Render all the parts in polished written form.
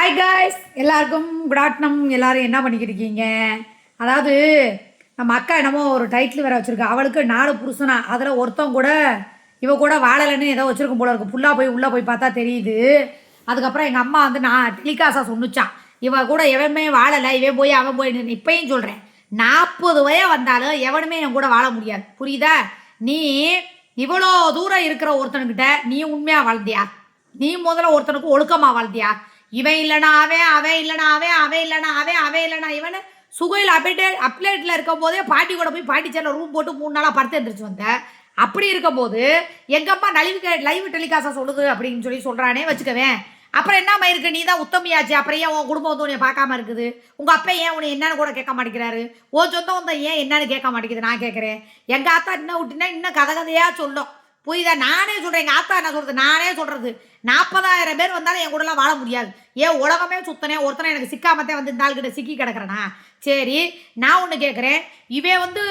Hi guys, எல்லாருக்கும் good afternoon. எல்லாரும் என்ன பண்ணிக்கிட்டு இருக்கீங்க? அதாவது நம்ம அக்கா என்னமோ ஒரு டைட்டில் வேற வச்சிருக்கா. அவளுக்கு 4 புருஷனா, அதில் ஒருத்தன் கூட இவ கூட வாழலைன்னு ஏதோ வச்சிருக்கும் போல இருக்கு. ஃபுல்லாக போய் உள்ளே போய் பார்த்தா தெரியுது. அதுக்கப்புறம் எங்கள் அம்மா வந்து நான் டெலிகாசா சொன்னிச்சான், இவ கூட எவனுமே வாழலை, இவன் போய் அவன் போய். இப்பயும் சொல்கிறேன், 40 வயது வந்தாலும் எவனுமே என் கூட வாழ முடியாது. புரியுதா? நீ இவ்வளோ தூரம் இருக்கிற ஒருத்தனுக்கிட்ட நீ உண்மையாக வாழ்ந்தியா? நீ முதல்ல ஒருத்தனுக்கு ஒழுக்கமாக வாழ்ந்தியா? இவன் இல்லைனா அவன், அவன் இல்லைனா அவன், அவன் இல்லைனா அவன், அவன் இல்லைனா இவன். சுகையில் அப்டேட்டில் இருக்கும் போதே பாட்டி கூட போய் பாட்டி சேரில் ரூம் போட்டு 3 நாளாக படுத்து எழுந்திரிச்சு வந்தேன். அப்படி இருக்கும்போது எங்கள் அம்மா லைவ் டெலிகாஸ்டாக சொல்லுது அப்படின்னு சொல்கிறானே வச்சுக்கவேன். அப்புறம் என்னம்மா இருக்குது? நீ தான் உத்தமையாச்சு, அப்புறம் ஏன் உன் குடும்பம் வந்து உன்னை பார்க்காம இருக்குது? உங்கள் அப்பா ஏன் உன்னை என்னன்னு கூட கேட்க மாட்டேங்கிறாரு? ஓ சொந்தம் வந்து ஏன் என்னன்னு கேட்க மாட்டேங்குது? நான் கேட்குறேன். எங்கள் ஆத்தா இன்னும் விட்டுனா இன்னும் கதையாக சொல்லும். புரியுதா? நானே சொல்கிறேன், எங்கள் ஆத்தா என்ன சொல்கிறது, நானே சொல்கிறது, 40,000 பேர் வந்தாலும் என் கூடலாம் வாழ முடியாது. ஏன் உலகமே சுத்தனே ஒருத்தனை எனக்கு சிக்காமத்தே வந்து இந்த ஆள்கிட்ட சிக்கி கிடக்கிறேனா? சரி, நான் ஒன்று கேட்குறேன். இவன் வந்து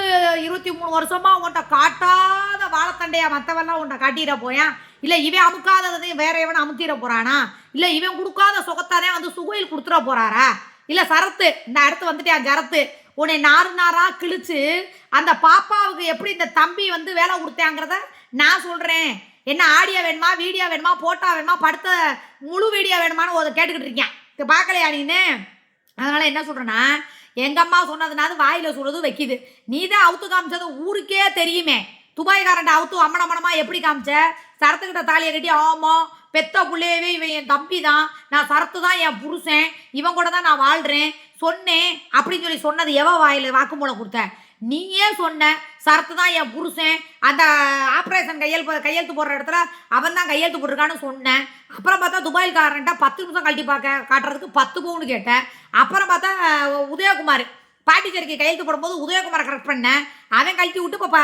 23 வருஷமாக உன்ட்ட காட்டாத வாழைத்தண்டையா மற்றவெல்லாம் உன்ட்ட காட்டிட போயான்? இல்லை இவன் அமுக்காததையும் வேற எவனை அமுத்திட போகிறானா? இல்லை இவன் கொடுக்காத சுகத்தானே வந்து சுகையில் கொடுத்துட போகிறாரா? இல்லை சரத்து, இந்த அடுத்து வந்துட்டு சரத்து உன்னை நாராக கிழிச்சு அந்த பாப்பாவுக்கு எப்படி இந்த தம்பி வந்து வேலை கொடுத்தாங்கிறத நான் சொல்கிறேன். என்ன ஆடியோ வேணுமா, வீடியோ வேணுமா, போட்டோ வேணுமா, படுத்த முழு வீடியோ வேணுமான்னு ஒரு கேட்டுக்கிட்டு இருக்கேன். இது பார்க்கலையா நீன்னு? அதனால் என்ன சொல்கிறேன்னா, எங்கள் அம்மா சொன்னதுனால வாயில் சொல்கிறது வைக்கிது. நீ தான் அவுத்து காமிச்சது ஊருக்கே தெரியுமே. துபாய்காரண்ட அவுத்து அம்மனமாக எப்படி காமிச்ச? சரத்துக்கிட்ட தாலியை கட்டி, ஆமாம் பெத்த பிள்ளையவே இவன் என் தம்பி தான், நான் சரத்து தான் என் புருஷன், இவன் கூட தான் நான் வாழ்கிறேன் சொன்னேன் அப்படின்னு சொன்னது எவ வாயில் வாக்குமூலம் கொடுத்த? நீயே சொன்ன சரத்து தான் என் புருஷன், அந்த ஆப்ரேஷன் கையெழுத்து போடுற இடத்துல அவன் தான் கையெழுத்து போட்டிருக்கான்னு சொன்னேன். அப்புறம் பார்த்தா துபாய்க்காரன்ட்ட 10 நிமிஷம் கழட்டி காட்டுறதுக்கு 10 பவுன் கேட்டேன். அப்புறம் பார்த்தா உதயகுமார் பாண்டிச்சேரிக்கு கையெழுத்து போடும்போது உதயகுமாரை கரெக்ட் பண்ணேன். அவன் கழட்டி விட்டு இப்போ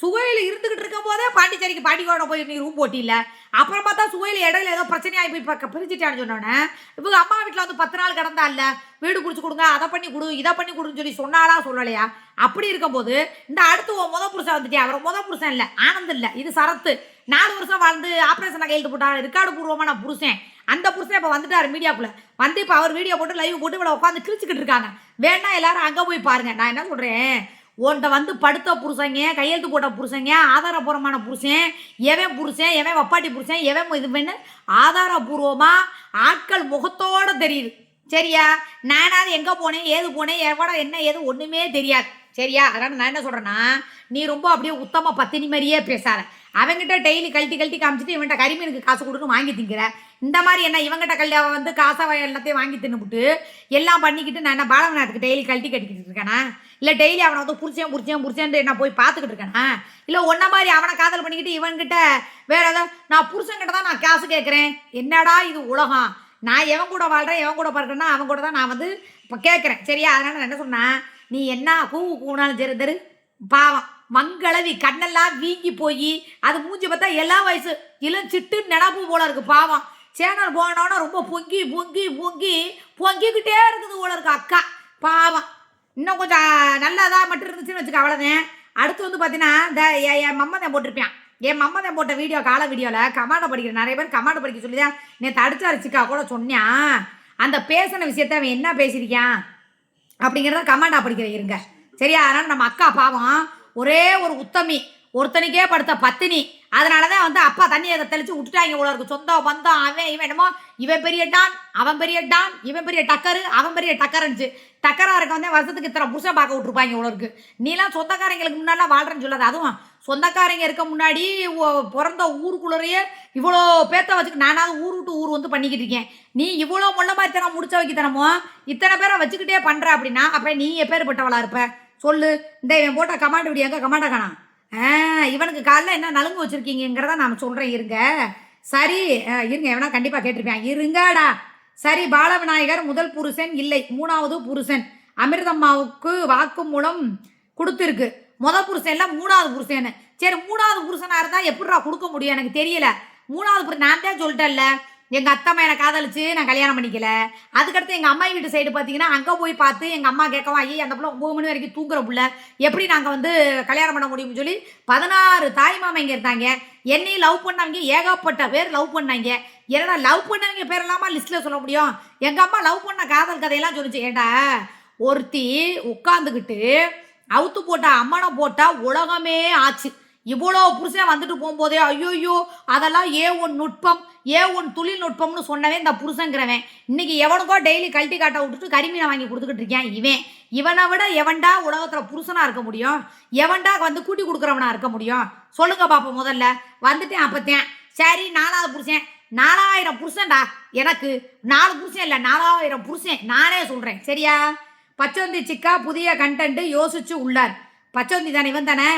சுகையில் இருந்துக்கிட்டு இருக்கும் போதே பாண்டிச்சேரிக்கு பாட்டிக்கோட போய் நீ ரூம் போட்டியில்ல. அப்புறம் பார்த்தா சுகையில் இடையில ஏதோ பிரச்சனையாகி போய் பிரிச்சுட்டான்னு சொன்னோன்னே இவங்க அம்மா வீட்டில் வந்து 10 நாள் கிடந்தா இல்லை, வீடு பிடிச்சி கொடுங்க, அதை பண்ணி கொடு, இதை பண்ணி கொடுன்னு சொன்னாலா சொல்லலையா? அப்படி இருக்கும்போது இந்த அடுத்து முத புருஷன் வந்துட்டே. அவர் முத புருஷன் இல்லை, ஆனந்த் இல்லை, இது சரத்து. 4 வருஷம் வாழ்ந்து ஆப்ரேஷனை கையெழுத்து போட்டார், ரெக்கார்டு பூர்வமான புருஷன். அந்த புருஷன் இப்போ வந்துட்டார் மீடியாக்குள்ளே வந்து. இப்போ அவர் வீடியோ போட்டு லைவ் போட்டு இவ்வளோ உட்காந்து கிழிச்சிக்கிட்டு இருக்காங்க. வேணா எல்லாரும் அங்கே போய் பாருங்க. நான் என்ன சொல்கிறேன், உன்ட்ட வந்து படுத்த புருஷங்க, கையெழுத்து போட்ட புருஷங்க, ஆதாரபூர்வமான புருஷன், எவன் புருஷன், எவன் வப்பாட்டி புருஷன், எவன் இது பண்ணு ஆதாரபூர்வமாக ஆட்கள் முகத்தோடு தெரியுது. சரியா? நானாவது எங்கே போனேன், ஏது போனேன், எவ்வளோ என்ன ஏது ஒன்றுமே தெரியாது. சரியா? அதனால் நான் என்ன சொல்கிறேன்னா, நீ ரொம்ப அப்படியே உத்தம பத்தினி மாதிரியே பேசாத. அவங்ககிட்ட டெய்லி கழட்டி காமிச்சிட்டு இவன்கிட்ட கரிமீனுக்கு காசு கொடுன்னு வாங்கி திங்கிற. இந்த மாதிரி என்ன இவங்ககிட்ட வந்து காசை எல்லாத்தையும் வாங்கி தின்னுபிட்டு எல்லாம் பண்ணிக்கிட்டு நான் என்ன பாலவநாத்துக்கு டெய்லி கட்டிக்கிட்டு இருக்கேனா? இல்லை டெய்லி அவனை வந்து புரிச்சேன் என்ன போய் பார்த்துக்கிட்டு இருக்கேனா? இல்லை ஒன்றை மாதிரி அவனை காதல் பண்ணிக்கிட்டு இவன்கிட்ட வேற ஏதாவது நான் புருஷன்கிட்ட தான் நான் காசு கேட்குறேன். என்னடா இது உலகம்? நான் எவன் கூட வாழ்கிறேன், எவன் கூட பார்க்குறேன்னா அவன் கூட தான் நான் வந்து இப்போ கேட்குறேன். சரியா? அதனால் நான் என்ன சொன்னேன், நீ என்ன கூணாலும் சரி தரு பாவம் மங்களவி கண்ணெல்லாம் வீங்கி போய் அது மூஞ்சி பார்த்தா எல்லா வயசு இளஞ்சிட்டு நினப்பு போல இருக்கு. பாவம் சேனல் போனோன்னா ரொம்ப பொங்கிக்கிட்டே இருக்குது போல இருக்கு அக்கா. பாவம் இன்னும் கொஞ்சம் நல்லதாக மட்டும் இருந்துச்சுன்னு வச்சுக்க, அவ்வளோதான். அடுத்து வந்து பார்த்தீங்கன்னா இந்த என் மம்மதான் போட்டிருப்பேன். என் மம்மதான் போட்ட வீடியோ கால வீடியோவில் கமாண்டை படிக்கிறேன். நிறைய பேர் கமாண்டை படிக்க சொல்லி தான் நேற்று அடிச்சாரிச்சிக்கா கூட சொன்னேன். அந்த பேசின விஷயத்த அவன் என்ன பேசியிருக்கான் அப்படிங்கிறத கமாண்டா படிக்கிறேன் இருங்க. சரியா? அதனால் நம்ம அக்கா பாவம் ஒரே ஒரு உத்தமி, ஒருத்தனுக்கே படுத்த பத்தினி. அதனால தான் வந்து அப்பா தண்ணியை தெளித்து விட்டுட்டாங்க இவ்வளோ இருக்கு. சொந்தம் பந்தம் அவன் இவன் என்னமோ இவன் பெரிய டான், அவன் பெரிய டான், இவன் பெரிய டக்கரு, அவன் பெரிய டக்கருந்துச்சு. டக்கராக இருக்க வந்து வருஷத்துக்கு இத்தனை புருஷன் பார்க்க விட்டுருப்பாங்க இவ்வளோ இருக்கு. நீலாம் சொந்தக்காரங்களுக்கு முன்னாடிலாம் வாழ்கிறேன்னு சொல்லாது. அதுவும் சொந்தக்காரங்க இருக்க முன்னாடி பிறந்த ஊருக்குள்ளேயே இவ்வளோ பேத்த வச்சுக்கு நானாவது ஊர் விட்டு ஊர் வந்து பண்ணிக்கிட்டு இருக்கேன். நீ இவ்வளோ முள்ள மாதிரி தனம் முடிச்ச வைக்கத்தனமோ இத்தனை பேரை வச்சுக்கிட்டே பண்ணுற அப்படின்னா அப்போ நீ எப்பேற்பட்டவளா இருப்ப சொல்லு? இந்த இவன் போட்ட கமாண்ட் வீடியோ எங்கே கமாண்டா காணா? இவனுக்கு காலைல என்ன நலுங்கு வச்சுருக்கீங்கிறத நான் சொல்கிறேன் இருங்க. சரி இருங்க, எவனா கண்டிப்பாக கேட்டிருப்பேன் இருங்கடா. சரி, பாலவிநாயகர் முதல் புருஷன் இல்லை, 3வது புருஷன். அமிர்தம்மாவுக்கு வாக்கு மூலம் கொடுத்துருக்கு. முதல் புருஷன் இல்லை 3வது புருஷன். சரி, 3வது புருஷனாக இருந்தால் எப்படிடா கொடுக்க முடியும்? எனக்கு தெரியல. 3வது புருஷன் நான் தான் சொல்லிட்டேன்ல, எங்கள் அத்தை மேலே காதலிச்சு நான் கல்யாணம் பண்ணிக்கல. அதுக்கடுத்து எங்கள் அம்மா வீட்டு சைடு பார்த்தீங்கன்னா அங்கே போய் பார்த்து எங்கள் அம்மா கேட்கவும் ஐயே அந்த பிள்ளை 9 மணி வரைக்கும் தூங்குற பிள்ளை எப்படி நாங்கள் வந்து கல்யாணம் பண்ண முடியும்னு சொல்லி 16 தாய் மாமா இங்கே இருந்தாங்க. என்னையும் லவ் பண்ணவங்க ஏகப்பட்ட பேர் லவ் பண்ணாங்க. ஏன்னா லவ் பண்ணவங்க பேர் இல்லாமல் லிஸ்ட்டில் சொல்ல முடியும். எங்கள் அம்மா லவ் பண்ண காதல் கதையெல்லாம் சொல்லிச்சு. ஏண்டா ஒருத்தி உட்காந்துக்கிட்டு அவுத்து போட்டா அம்மனை போட்டால் உலகமே ஆச்சு. இவ்வளோ புருஷன் வந்துட்டு போகும்போதே ஐயோயோ அதெல்லாம் ஒன் நுட்பம் ஒன் தொழில்நுட்பம்னு சொன்னவே இந்த புருஷங்கிறவன் இன்னைக்கு எவனுக்கோ டெய்லி கழட்டி காட்ட விட்டுட்டு கரிமீனை வாங்கி கொடுத்துக்கிட்டு இருக்கேன். இவனை விட எவன்டா உலகத்தில் புருஷனாக இருக்க முடியும்? எவன்டா வந்து கூட்டி கொடுக்குறவனா இருக்க முடியும்? சொல்லுங்க பாப்போம். முதல்ல வந்துட்டேன் அப்பத்தேன். சரி 4வது புருஷன் 4000 புருஷன்டா. எனக்கு 4 புருஷன் இல்லை 4000 புருஷன் நானே சொல்கிறேன். சரியா? பச்சோந்தி சிக்கா புதிய கண்டென்ட் யோசிச்சு உள்ளார். பச்சோந்தி தானே இவன் தானே.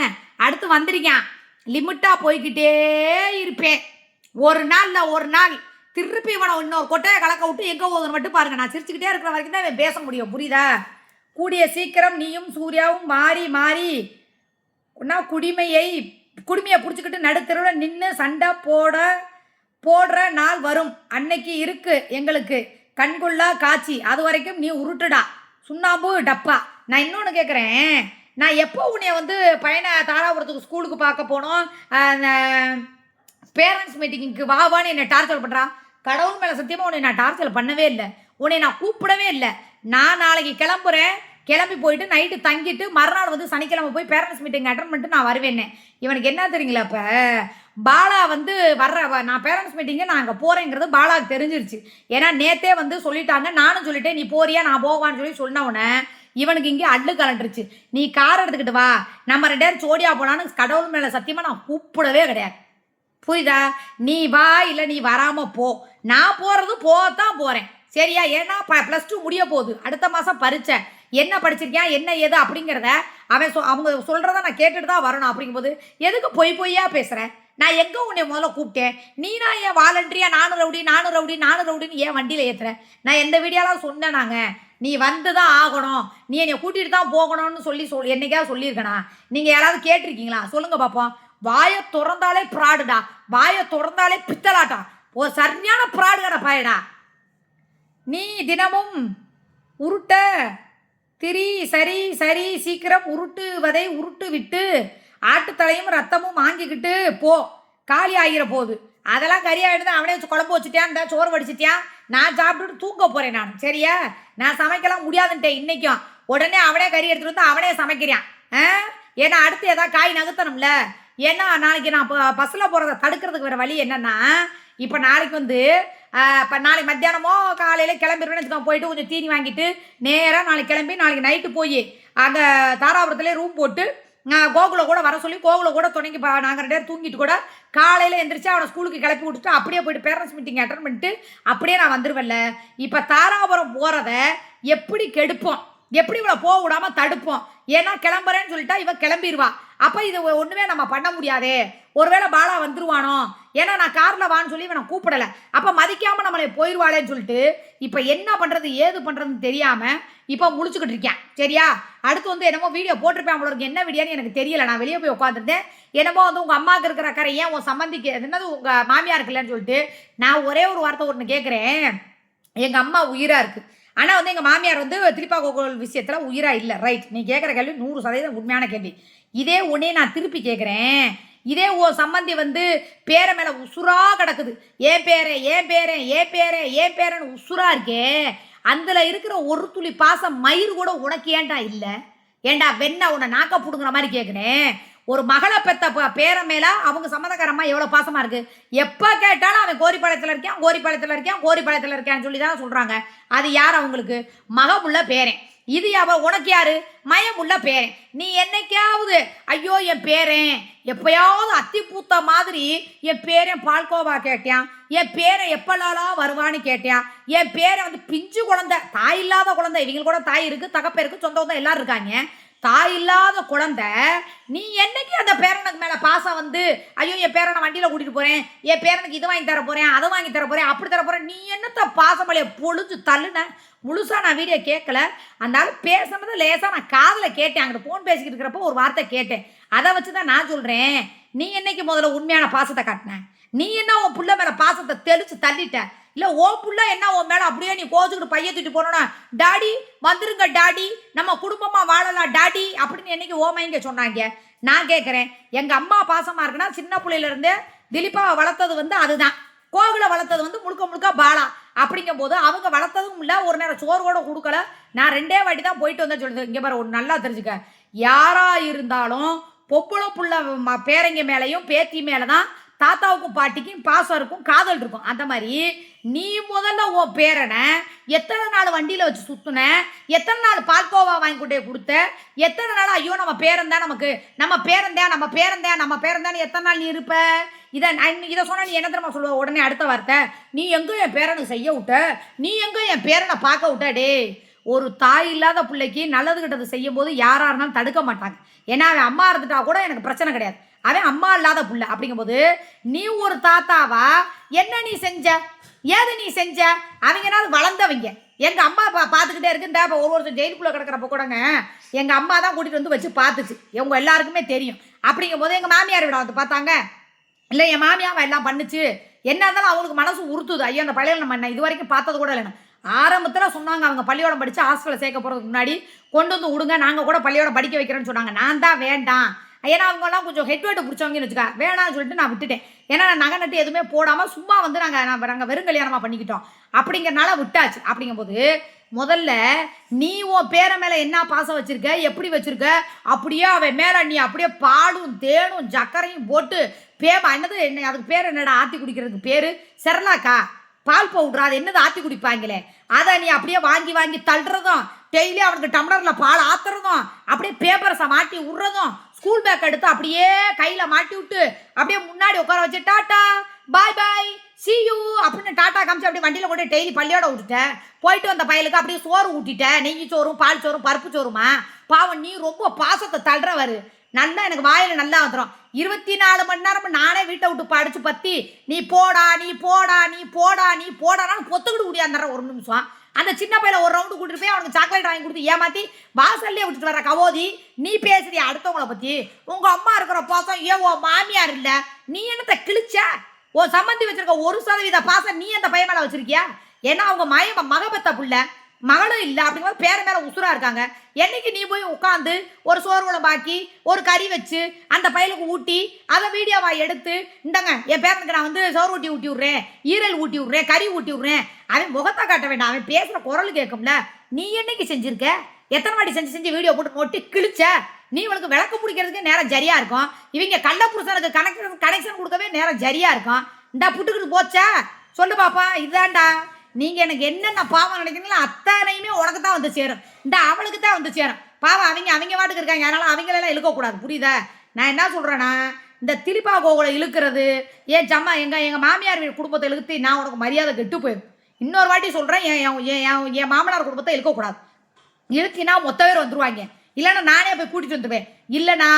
அடுத்து வந்திருக்கான். லிமிட்டாக போய்கிட்டே இருப்பேன். ஒரு நாள் திருப்பி இவனை இன்னொரு கொட்டையை கலக்க விட்டு எங்கே போகுதுன்னு மட்டும் பாருங்க. நான் சிரிச்சுக்கிட்டே இருக்கிற வரைக்கும் தான் இவன் பேச முடியும். புரியுதா? கூடிய சீக்கிரம் நீயும் சூர்யாவும் மாறி குடிமையை பிடிச்சிக்கிட்டு நடுத்தருவில் நின்று சண்டை போடுற நாள் வரும். அன்னைக்கு இருக்கு எங்களுக்கு கண்கொள்ளா காட்சி. அது வரைக்கும் நீ உருட்டுடா சுண்ணாம்பு டப்பா. நான் இன்னொன்று கேட்குறேன். நான் எப்போ உன்னைய வந்து பையனை தாராபுரத்துக்கு ஸ்கூலுக்கு பார்க்க போனோம் பேரண்ட்ஸ் மீட்டிங்க்கு வான்னு என்னை டார்ச்சர் பண்ணுறான். கடவுள் மேலே சத்தியமாக உன்னை நான் டார்ச்சர் பண்ணவே இல்லை. உன்னை நான் கூப்பிடவே இல்லை. நான் நாளைக்கு கிளம்புறேன். கிளம்பி போயிட்டு நைட்டு தங்கிட்டு மறுநாள் வந்து சனிக்கிழமை போய் பேரண்ட்ஸ் மீட்டிங் அட்டன் பண்ணிட்டு நான் வருவேன்னே. இவனுக்கு என்ன தெரியுங்களா? இப்போ பாலா வந்து நான் பேரண்ட்ஸ் மீட்டிங்கு நான் அங்கே போகிறேங்கிறது பாலாவுக்கு தெரிஞ்சிருச்சு. ஏன்னா நேற்றே வந்து சொல்லிட்டாங்க. நானும் சொல்லிட்டேன் நீ போறியா நான் போவான்னு சொன்னவுடனே இவனுக்கு இங்கே அள்ளு கலண்டுருச்சு. நீ கார் எடுத்துக்கிட்டு வா நம்ம 2 பேரும் சோடியா போனான்னு கடவுள் மேலே சத்தியமாக நான் கூப்பிடவே கிடையாது. புரியுதா? நீ வா இல்லை நீ வராமல் போ. நான் போகிறது போகத்தான் போகிறேன். சரியா? ஏன்னா +2 முடிய போகுது. அடுத்த மாதம் பரீட்சை. என்ன படிச்சிருக்கேன் என்ன ஏது அப்படிங்கிறத அவங்க சொல்கிறத நான் கேட்டுட்டு தான் வரணும். அப்படிங்கும்போது எதுக்கு பொய்யா பேசுகிறேன்? நான் எங்கே உன்னை முதல்ல கூப்பிட்டேன்? நான் ஏன் வாலண்டரியா நானும் ரவுடின்னு ஏன் வண்டியில் ஏற்றுறேன்? நான் எந்த வீடியோலாம் சொன்னேன். நாங்கள் நீ வந்து தான் ஆகணும், நீ என்னை கூட்டிகிட்டு தான் போகணும்னு சொல்லி என்னைக்காவது சொல்லியிருக்கேனா? நீங்கள் யாராவது கேட்டிருக்கீங்களா? சொல்லுங்கள் பார்ப்போம். வாயை திறந்தாலே ப்ராடுடா. வாயை திறந்தாலே பித்தலாட்டா. சரியான ப்ராடுகடா பாயடா. நீ தினமும் உருட்ட சரி சீக்கிரம் உருட்டுவதை உருட்டு விட்டு ஆட்டுத்தலையும் ரத்தமும் வாங்கிக்கிட்டு போ. காலி ஆகிற போகுது. அதெல்லாம் கறியாகிடுது. அவனே குழம்பு வச்சுட்டான், இந்த சோறு வடிச்சிட்டான். நான் சாப்பிட்டுட்டு தூங்க போகிறேன். நான் சரியா? நான் சமைக்கலாம் முடியாதுன்ட்டேன் இன்னைக்கும். உடனே அவனே கறி எடுத்துகிட்டு வந்து அவனே சமைக்கிறான். ஏன்னா அடுத்து ஏதாவது காய் நகர்த்தணும்ல. ஏன்னா நாளைக்கு நான் பஸ்ஸில் போகிறத தடுக்கிறதுக்கு வேறு வழி என்னென்னா, இப்போ நாளைக்கு வந்து இப்போ நாளைக்கு மத்தியானமோ காலையில் கிளம்பிடுவேன்னு வச்சுக்கோங்க. போயிட்டு கொஞ்சம் தீனி வாங்கிட்டு நேராக நாளைக்கு கிளம்பி நாளைக்கு நைட்டு போய் அங்கே தாராபுரத்துலேயே ரூம் போட்டு கோகுலை கூட வர சொல்லி கோகுலை கூட துணைக்கு நாங்கள் 2 பேர் தூங்கிட்டு கூட காலையில் எந்திரிச்சு அவனை ஸ்கூலுக்கு கிளப்பி விட்டுட்டு அப்படியே போயிட்டு பேரண்ட்ஸ் மீட்டிங் அட்டன் பண்ணிட்டு அப்படியே நான் வந்துடுவேன்ல. இப்போ தாராபுரம் போகிறத எப்படி கெடுப்போம், எப்படி இவளை போக விடாமல் தடுப்போம்? ஏன்னா கிளம்புறேன்னு சொல்லிட்டா இவன் கிளம்பிடுவா. அப்போ இது ஒன்றுமே நம்ம பண்ண முடியாதே. ஒருவேளை பாலா வந்துருவானோ? ஏன்னா நான் காரில் வான்னு சொல்லி இவனை கூப்பிடலை. அப்போ மதிக்காமல் நம்மளை போயிடுவாளேன்னு சொல்லிட்டு இப்போ என்ன பண்ணுறது ஏது பண்ணுறதுன்னு தெரியாமல் இப்போ முழிச்சுக்கிட்டு இருக்கேன். சரியா? அடுத்து வந்து என்னமோ வீடியோ போட்டிருப்பேன். அவங்களுக்கு என்ன வீடியோன்னு எனக்கு தெரியலை. நான் வெளியே போய் உட்காந்துருந்தேன். என்னமோ வந்து உங்கள் அம்மாவுக்கு இருக்கிற கரை ஏன் உன் சம்பந்திக்கு என்னது உங்கள் மாமியாருக்கு இல்லைன்னு சொல்லிட்டு நான் ஒரே ஒரு வார்த்தை ஒன்று கேட்குறேன். எங்கள் அம்மா உயிராக இருக்குது. ஆனால் வந்து எங்கள் மாமியார் வந்து திரிப்பா கோகுல் விஷயத்தில் உயிராக இல்லை. ரைட், நீ கேட்குற கேள்வி 100% உண்மையான கேள்வி. இதே ஒன்றே நான் திருப்பி கேட்குறேன். இதே சம்பந்தி வந்து பேரை மேலே உசுராக கிடக்குது. ஏன் பேரன்னு உசுராக இருக்கே. அதில் இருக்கிற ஒரு துளி பாசம் மயிறு கூட உனக்கு ஏன்டா இல்லை? ஏண்டா வெண்ணா உன்னை நாக்க பிடுங்குற மாதிரி கேட்குறேன். ஒரு மகளை பெற்ற பேரை மேலே அவங்க சம்மந்தக்காரம்மா எவ்வளோ பாசமாக இருக்குது. எப்போ கேட்டாலும் அவன் கோரிப்பாளையத்தில் இருக்கான்னு சொல்லி தான் சொல்கிறாங்க. அது யார் அவங்களுக்கு? மகமுள்ள பேரன். இது உனக்கு யாரு? மயமுள்ள பேரன். நீ என்னைக்காவது ஐயோ என் பேரன் எப்பயாவது அத்தி பூத்த மாதிரி என் பேரன் பால்கோவா கேட்டேன், என் பேரன் எப்பெல்லாம் வருவான்னு கேட்டேன். என் பேரன் வந்து பிஞ்சு குழந்தை, தாய் இல்லாத குழந்தை. இவங்க கூட தாய் இருக்குது, தகப்ப இருக்குது, சொந்தம் தான் எல்லாரும் இருக்காங்க. தாய் இல்லாத குழந்தை. நீ என்னைக்கு அந்த பேரனுக்கு மேலே பாசம் வந்து ஐயோ என் பேரனை வண்டியில் கூட்டிகிட்டு போகிறேன், என் பேரனுக்கு இது வாங்கி தர போகிறேன், அதை வாங்கி தர போகிறேன், அப்படி தர போகிறேன். நீ என்னத்த பாசமலையை பொழுது தள்ளுன? முழுசாக நான் வீடியோ கேட்கல. அந்த ஆள் பேசுனது லேசாக நான் காதில் கேட்டேன். அங்கிட்ட ஃபோன் பேசிக்கிட்டு இருக்கிறப்போ ஒரு வார்த்தை கேட்டேன். அதை வச்சு தான் நான் சொல்கிறேன். நீ என்னைக்கு முதல்ல உண்மையான பாசத்தை காட்டின? நீ என்ன உன் புள்ள மேலே பாசத்தை தெளிச்சு தள்ளிட்ட? இல்லை ஓ புள்ள என்ன உன் மேலே அப்படியே நீ கோச்சுக்கிட்டு பைய தூக்கிட்டு போனோன்னா, டாடி வந்துருங்க டாடி, நம்ம குடும்பமாக வாழலாம் டாடி அப்படின்னு என்னைக்கு ஓமைங்க சொன்னாங்க? நான் கேட்குறேன், எங்கள் அம்மா பாசமாக இருக்குன்னா சின்ன பிள்ளையிலேருந்தே திலீப்பாவை வளர்த்தது அதுதான். கோகுலை வளர்த்தது முழுக்க முழுக்க பாலா. அப்படிங்கும் போது அவங்க வளர்த்ததும் இல்லை, ஒரு நேரம் சோறு கூட கொடுக்கல. நான் 2 வாட்டி தான் போயிட்டு வந்தேன் சொல்லுது. இங்கே பாரு, ஒன்று நல்லா தெரிஞ்சுக்க, யாரா இருந்தாலும் பொம்பளை புள்ள பேரங்க மேலேயும் பேத்தி மேலே தான் தாத்தாவுக்கும் பாட்டிக்கும் பாசம் இருக்கும், காதல் இருக்கும். அந்த மாதிரி நீ முதல்ல உன் பேரனை எத்தனை நாள் வண்டியில் வச்சு சுற்றுன, எத்தனை நாள் பால்கோவா வாங்கி கொண்டே கொடுத்த, எத்தனை நாள் ஐயோ நம்ம பேரன்தான், நமக்கு நம்ம பேரன்தான் எத்தனை நாள் நீ இருப்ப? இதை சொன்னால் நீ என்ன தெரியுமா சொல்லுவ? உடனே அடுத்த வார்த்தை, நீ எங்கே என் பேரனுக்கு செய்ய விட்ட, நீ எங்கே என் பேரனை பார்க்க விட்ட? டே, ஒரு தாய் இல்லாத பிள்ளைக்கு நல்லது கிட்டது செய்யும் போது யாராக இருந்தாலும் தடுக்க மாட்டாங்க. ஏன்னா அவன் அம்மா இருந்துட்டா கூட எனக்கு பிரச்சனை கிடையாது, அவன் அம்மா இல்லாத புள்ள. அப்படிங்கும்போது நீ ஒரு தாத்தாவா என்ன நீ செஞ்ச, ஏது நீ செஞ்ச? அவங்கனாலும் வளர்ந்தவங்க. எங்கள் அம்மா பார்த்துக்கிட்டே இருக்குண்டா. இப்போ ஒரு வருஷம் ஜெயிலுக்குள்ளே கிடக்கிறப்ப கூடங்க எங்கள் அம்மா தான் கூட்டிகிட்டு வந்து வச்சு பார்த்துச்சு. இவங்க எல்லாருக்குமே தெரியும். அப்படிங்கும் போது எங்கள் மாமியார் விட வந்து பார்த்தாங்க, இல்லை என் மாமியாவை எல்லாம் பண்ணுச்சு. என்ன இருந்தாலும் அவங்களுக்கு மனசு உறுத்துது. ஐயோ அந்த பள்ளியில் நம்ம இது வரைக்கும் பார்த்தது கூட இல்லைன்னு ஆரம்பத்தில் சொன்னாங்க. அவங்க பள்ளியோடம் படித்து ஹாஸ்டலில் சேர்க்க போகிறதுக்கு முன்னாடி கொண்டு வந்து விடுங்க, நாங்கள் கூட பள்ளியோடம் படிக்க வைக்கிறேன்னு சொன்னாங்க. நான் தான் வேண்டாம், ஏன்னா அவங்கெல்லாம் கொஞ்சம் ஹெட்வேட்டு பிடிச்சவங்கன்னு வச்சுக்கா, வேணாம்னு சொல்லிட்டு நான் விட்டுட்டேன். ஏன்னா நான் நகை நட்டு எதுவுமே போடாமல் சும்மா நாங்கள் வெறும் கல்யாணமாக பண்ணிக்கிட்டோம் அப்படிங்கிறனால விட்டாச்சு. அப்படிங்கும்போது முதல்ல நீ உன் பேரை மேலே என்ன பாசம் வச்சுருக்க, எப்படி வச்சுருக்க, அப்படியே அவன் மேலே நீ அப்படியே பாலும் தேனும் சர்க்கரையும் போட்டு என்னது என்ன அதுக்கு பேர் என்னடா ஆற்றி குடிக்கிறதுக்கு பேர் செரலாக்கா, பால் பவுட்ரு, அது என்னது ஆற்றி குடிப்பாங்களே, அதை நீ அப்படியே வாங்கி வாங்கி தள்ளுறதும், டெய்லி அவனுக்கு டம்ளரில் பால் ஆத்துறதும், அப்படியே பேப்பர்ஸை மாட்டி விட்றதும், ஸ்கூல் பேக் எடுத்து அப்படியே கையில் மாட்டி விட்டு அப்படியே முன்னாடி உட்கார வச்சு tata bye bye C you அப்படின்னு டாட்டா காமிச்சு அப்படியே வண்டியில் கொண்டு டெய்லி பள்ளியோட விட்டுட்டேன். போயிட்டு வந்த பையலுக்கு அப்படியே சோறு ஊட்டிட்டேன், நெய் சோறும் பால் சோறும் பருப்பு சோறுமா. பாவம் நீ ரொம்ப பாசத்தை தள்ளுறவாரு. நல்லா எனக்கு வாயில் நல்லா வந்துடும். 24 மணி நேரம் நானே வீட்டை விட்டு படிச்சு பற்றி நீ போடா நீ போடா நீ போடா நீ போடானான்னு பொத்துக்கிட்டு முடியாந்துற ஒரு நிமிஷம். அந்த சின்ன பையில ஒரு ரவுண்டு கூட்டிட்டு போய் அவனுக்கு சாக்லேட் வாங்கி கொடுத்து ஏமாற்றி வாசல்லே விட்டுட்டு வர கவோதி, நீ பேசுறியா அடுத்தவங்கள பற்றி? உங்கள் அம்மா இருக்கிற பாசம் ஏன் ஓ மாமியார் இல்லை? நீ என்னத்தை கிழிச்ச? ஓ சம்மந்தி வச்சிருக்க 1% பாசம் நீ அந்த பையன் மேலே வச்சிருக்கியா? ஏன்னா அவங்க மகபத்த புள்ள மகளும் இல்லை. அப்படிங்கும்போது பேர மேலே உசுரா இருக்காங்க. என்னைக்கு நீ போய் உட்காந்து ஒரு சோறு குழம்பாக்கி ஒரு கறி வச்சு அந்த பையலுக்கு ஊட்டி அதை வீடியோவா எடுத்து இந்தாங்க என் பேரனுக்கு நான் சோறு ஊட்டி விட்றேன், ஈரல் ஊட்டி விட்றேன், கறி ஊட்டி விட்றேன், அவன் முகத்தை காட்ட வேண்டாம், அவன் பேசுகிற குரல் கேட்கும்ல. நீ என்னைக்கு செஞ்சிருக்க? எத்தனை வாட்டி செஞ்சு வீடியோ போட்டு நோட்டி கிழிச்ச? நீ உனக்கு விளக்கு பிடிக்கிறதுக்கு நேரம் சரியா இருக்கும். இவங்க கள்ள புருஷனுக்கு கனெக்ஷன் கொடுக்கவே நேரம் சரியா இருக்கும். இந்தா புட்டுக்கிட்டு போச்சா சொல்லு பாப்பா, இதுதான்டா. நீங்கள் எனக்கு என்னென்ன பாவம் நினைக்கிறீங்களோ அத்தனையுமே உனக்கு தான் வந்து சேரும், இந்த அவளுக்கு தான் வந்து சேரும். பாவம் அவங்க வாட்டுக்கு இருக்காங்க, அதனால் அவங்களெல்லாம் இழுக்கக்கூடாது, புரியுதா? நான் என்ன சொல்கிறேன்னா, இந்த திலீப்பா கோகுலை இழுக்கிறது எங்கள் மாமியார் குடும்பத்தை இழுத்து நான் உனக்கு மரியாதை கெட்டு போயிடும். இன்னொரு வாட்டி சொல்கிறேன், என் மாமனார் குடும்பத்தை இழுக்கக்கூடாது. இழுத்தினா மொத்த பேர் வந்துருவாங்க. இல்லைன்னா நானே போய் கூட்டிகிட்டு வந்துடுவேன். இல்லைன்னா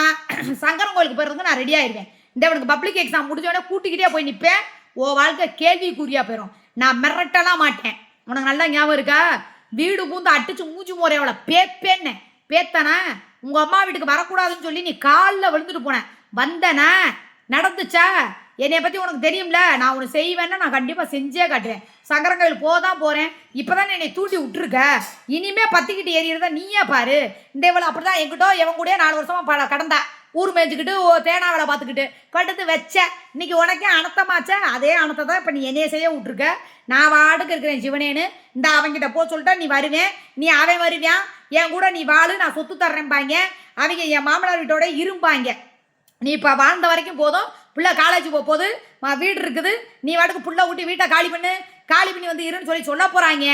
சங்கரன் கோயிலுக்கு போகிறதுக்கு நான் ரெடி ஆயிடுவேன். இந்த அவனுக்கு பப்ளிக் எக்ஸாம் முடிஞ்சோடனே கூட்டிக்கிட்டே போய் நிற்பேன். ஓ வாழ்க்கை கேள்விக்குறியாக போயிடும். நான் மிரட்டலாம் மாட்டேன். உனக்கு நல்லா ஞாபகம் இருக்கா? வீடு பூந்து அடிச்சு மூஞ்சி மோரே அவளை பேப்பேன்னு பேத்தனா? உங்கள் அம்மா வீட்டுக்கு வரக்கூடாதுன்னு சொல்லி நீ காலில் விழுந்துட்டு போனேன். வந்தனா? நடந்துச்சா? என்னை பற்றி உனக்கு தெரியும்ல, நான் உனக்கு செய்வேன்னா நான் கண்டிப்பாக செஞ்சே காட்டுறேன். சங்கரங்கோயில் போதான் போகிறேன். இப்போ தான் என்னை தூண்டி விட்டுருக்க, இனிமே பற்றிக்கிட்டு ஏறிடுறதா நீயே பாரு. இந்த இவளை அப்படி தான் என்கிட்ட எவன் கூட 4 வருஷமாக கடந்தா ஊர் மேய்ச்சிக்கிட்டு தேனா வேலை பார்த்துக்கிட்டு படுத்து வச்ச. இன்னைக்கு உனக்கே அனத்தமாச்சா? அதே அனத்தை தான் இப்போ நீ என்னைய செய்ய விட்டுருக்க. நான் வாடுக்கு இருக்கிறேன் சிவனேன்னு. இந்த அவங்கிட்ட போ சொல்லிட்டா நீ வருவேன், நீ அவன் வருவான், என் கூட நீ வாழு, நான் சொத்து தர்றேன்பாங்க. அவங்க என் மாமனார் வீட்டோட இருப்பாங்க. நீ இப்போ வாழ்ந்த வரைக்கும் போதும், பிள்ளை காலேஜ் போகுது, வீடு இருக்குது, நீ வாட்டுக்கு புள்ள ஊட்டி வீட்டை காலி பண்ணி வந்து இருன்னு சொல்ல போகிறாங்க.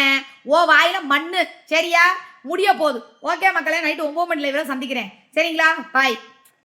ஓ வாயில மண்ணு, சரியா? முடிய போகுது. ஓகே மக்களே, நைட்டு 9 மணி லைவ்ல சந்திக்கிறேன், சரிங்களா? பாய்.